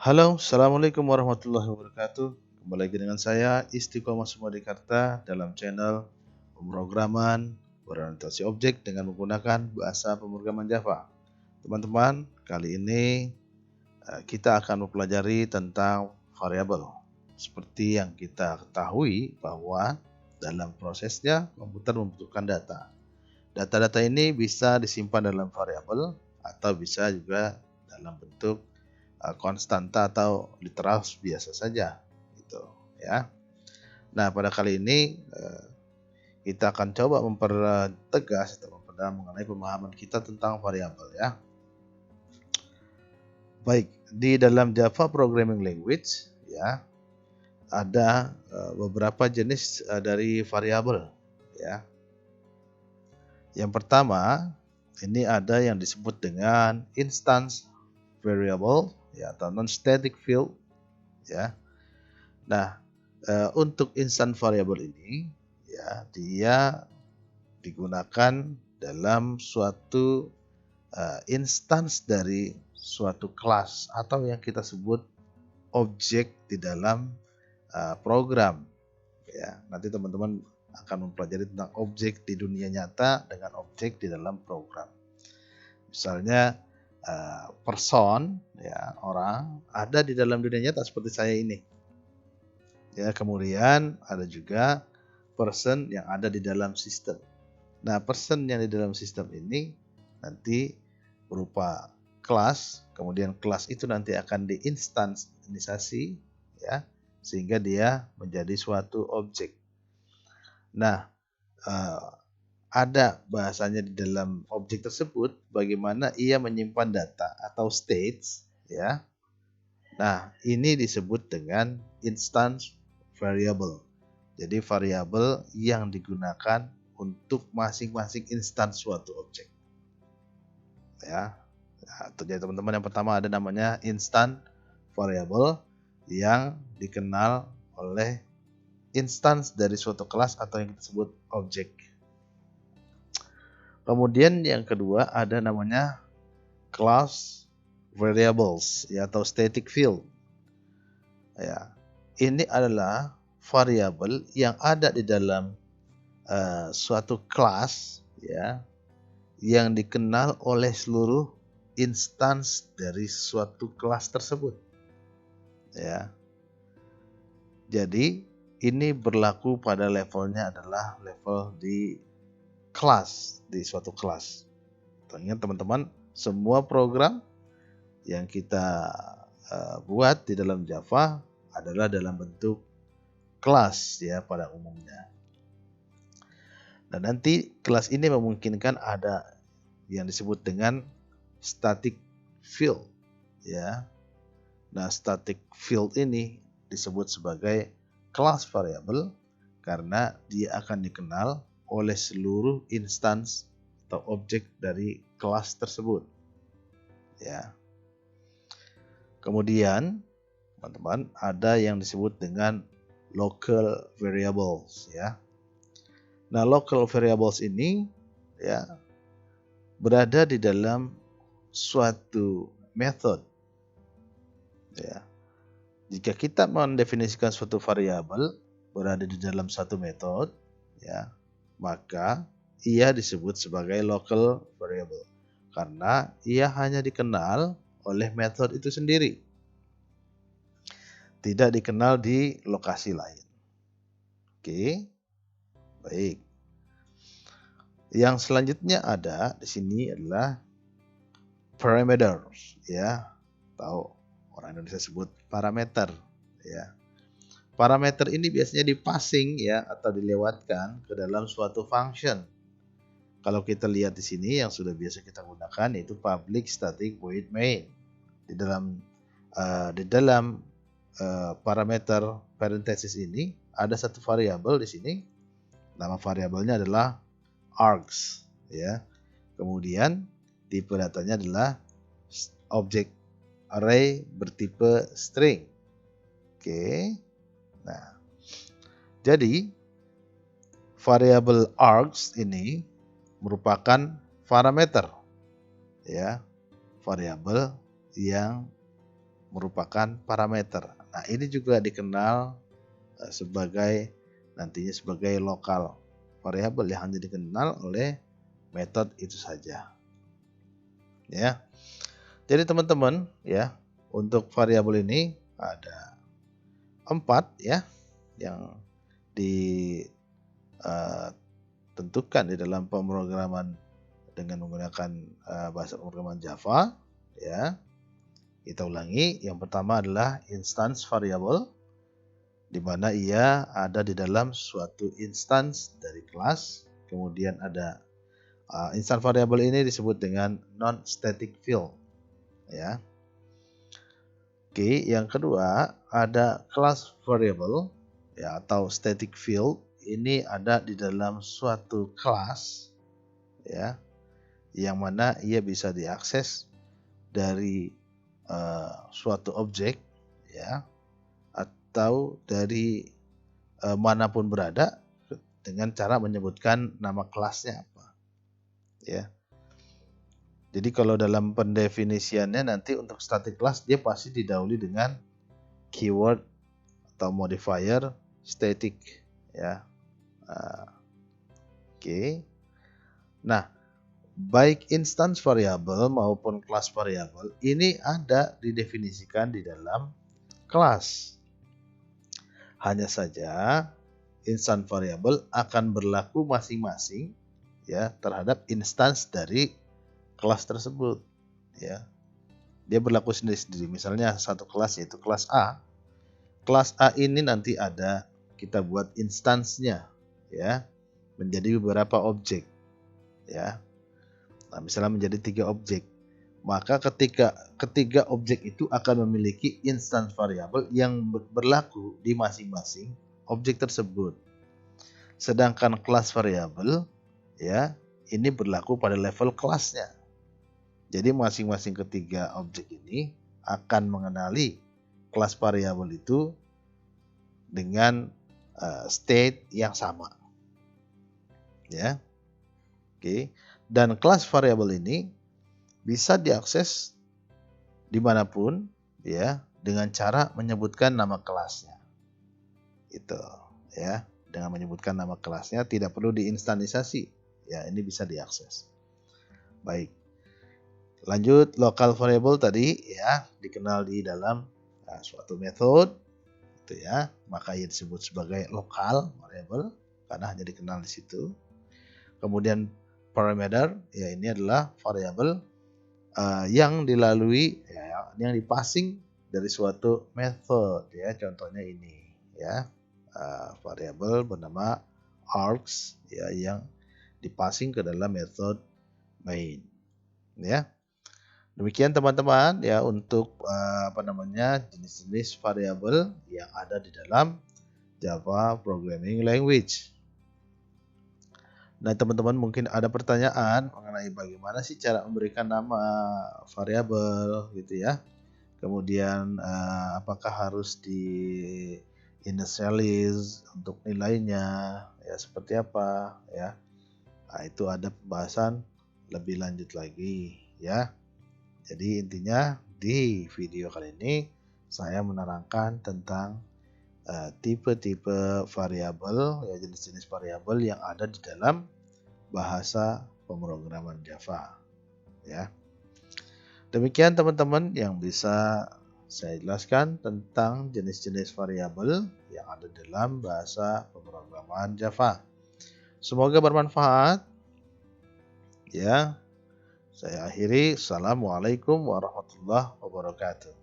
Halo, Assalamualaikum warahmatullahi wabarakatuh. Kembali lagi dengan saya Istiqomah Sumadikarta dalam channel pemrograman berorientasi objek dengan menggunakan bahasa pemrograman Java. Teman-teman, kali ini kita akan mempelajari tentang variabel. Seperti yang kita ketahui bahwa dalam prosesnya komputer membutuhkan data. Data-data ini bisa disimpan dalam variabel atau bisa juga dalam bentuk konstanta atau literal biasa saja gitu ya. Nah, pada kali ini kita akan coba mempertegas atau memperdalam mengenai pemahaman kita tentang variabel ya. Baik, di dalam Java Programming Language ya ada beberapa jenis dari variabel ya. Yang pertama, ini ada yang disebut dengan instance variable ya atau non static field ya. Nah, untuk instant variable ini ya dia digunakan dalam suatu instance dari suatu kelas atau yang kita sebut objek di dalam program ya. Nanti teman-teman akan mempelajari tentang objek di dunia nyata dengan objek di dalam program. Misalnya person ya, orang ada di dalam dunia nyata seperti saya ini. Ya, kemudian ada juga person yang ada di dalam sistem. Nah, person yang di dalam sistem ini nanti berupa kelas, kemudian kelas itu nanti akan diinstansiasi ya, sehingga dia menjadi suatu objek. Nah, ada bahasanya di dalam objek tersebut bagaimana ia menyimpan data atau states ya. Nah, ini disebut dengan instance variable. Jadi variabel yang digunakan untuk masing-masing instance suatu objek. Ya. Nah, jadi teman-teman yang pertama ada namanya instant variable yang dikenal oleh instance dari suatu kelas atau yang kita sebut objek. Kemudian yang kedua ada namanya class variables ya atau static field. Ya. Ini adalah variabel yang ada di dalam suatu kelas ya yang dikenal oleh seluruh instance dari suatu kelas tersebut ya. Jadi ini berlaku pada levelnya adalah level di kelas, di suatu kelas. Ingat teman-teman, semua program yang kita buat di dalam Java adalah dalam bentuk kelas ya pada umumnya. Dan nanti kelas ini memungkinkan ada yang disebut dengan static field ya. Nah, static field ini disebut sebagai kelas variabel karena dia akan dikenal oleh seluruh instance atau objek dari kelas tersebut. Ya. Kemudian, teman-teman, ada yang disebut dengan local variables ya. Nah, local variables ini ya berada di dalam suatu method. Ya. Jika kita mendefinisikan suatu variabel berada di dalam satu metode, ya, maka ia disebut sebagai local variable karena ia hanya dikenal oleh metode itu sendiri, tidak dikenal di lokasi lain. Oke, baik. Yang selanjutnya ada di sini adalah parameters, ya, atau orang Indonesia sebut parameter, ya. Parameter ini biasanya dipassing ya atau dilewatkan ke dalam suatu function. Kalau kita lihat di sini yang sudah biasa kita gunakan yaitu public static void main. Di dalam parameter parenthesis ini ada satu variabel di sini. Nama variabelnya adalah args ya. Kemudian tipe datanya adalah object array bertipe string. Oke. Nah, jadi variabel args ini merupakan parameter ya, variabel yang merupakan parameter. Nah, ini juga dikenal nantinya sebagai lokal variabel yang hanya dikenal oleh metode itu saja. Ya. Jadi teman-teman, ya, untuk variabel ini ada 4 ya yang ditentukan di dalam pemrograman dengan menggunakan bahasa pemrograman Java, ya. Kita ulangi, yang pertama adalah instance variable, di mana ia ada di dalam suatu instance dari kelas. Kemudian ada instance variable ini disebut dengan non-static field, ya. Oke, yang kedua ada class variable, ya, atau static field. Ini ada di dalam suatu kelas, ya, yang mana ia bisa diakses dari suatu objek, ya, atau dari manapun berada dengan cara menyebutkan nama kelasnya apa, ya. Jadi kalau dalam pendefinisiannya nanti untuk static class dia pasti didahului dengan keyword atau modifier static, ya. Oke. Nah, baik instance variable maupun class variable ini ada didefinisikan di dalam kelas. Hanya saja instance variable akan berlaku masing-masing, ya, terhadap instance dari kelas tersebut, ya. Dia berlaku sendiri-sendiri. Misalnya satu kelas yaitu kelas A. Kelas A ini nanti ada kita buat instansinya, ya, menjadi beberapa objek, ya. Nah, misalnya menjadi 3 objek. Maka ketiga objek itu akan memiliki instance variabel yang berlaku di masing-masing objek tersebut. Sedangkan kelas variabel, ya, ini berlaku pada level kelasnya. Jadi masing-masing ketiga objek ini akan mengenali kelas variabel itu dengan state yang sama, ya. Oke. Dan kelas variabel ini bisa diakses dimanapun, ya, dengan cara menyebutkan nama kelasnya. Itu, ya, dengan menyebutkan nama kelasnya tidak perlu diinstansasi, ya, ini bisa diakses. Baik. Lanjut, local variable tadi, ya, dikenal di dalam suatu metode, itu, ya, maka ia disebut sebagai local variable karena hanya dikenal di situ. Kemudian parameter, ya, ini adalah variabel yang dilalui, ya, yang dipassing dari suatu metode, ya, contohnya ini, ya, variabel bernama args, ya, yang dipassing ke dalam metode main, ya. Demikian teman-teman, ya, untuk jenis-jenis variabel yang ada di dalam Java Programming Language. Nah, teman-teman mungkin ada pertanyaan mengenai bagaimana sih cara memberikan nama variabel, gitu, ya. Kemudian apakah harus di initialize untuk nilainya, ya, seperti apa, ya. Nah, itu ada pembahasan lebih lanjut lagi, ya. Jadi intinya di video kali ini saya menerangkan tentang tipe-tipe variabel, ya, jenis-jenis variabel yang ada di dalam bahasa pemrograman Java, ya. Demikian teman-teman yang bisa saya jelaskan tentang jenis-jenis variabel yang ada dalam bahasa pemrograman Java. Semoga bermanfaat, ya. Saya akhiri. Assalamualaikum warahmatullahi wabarakatuh.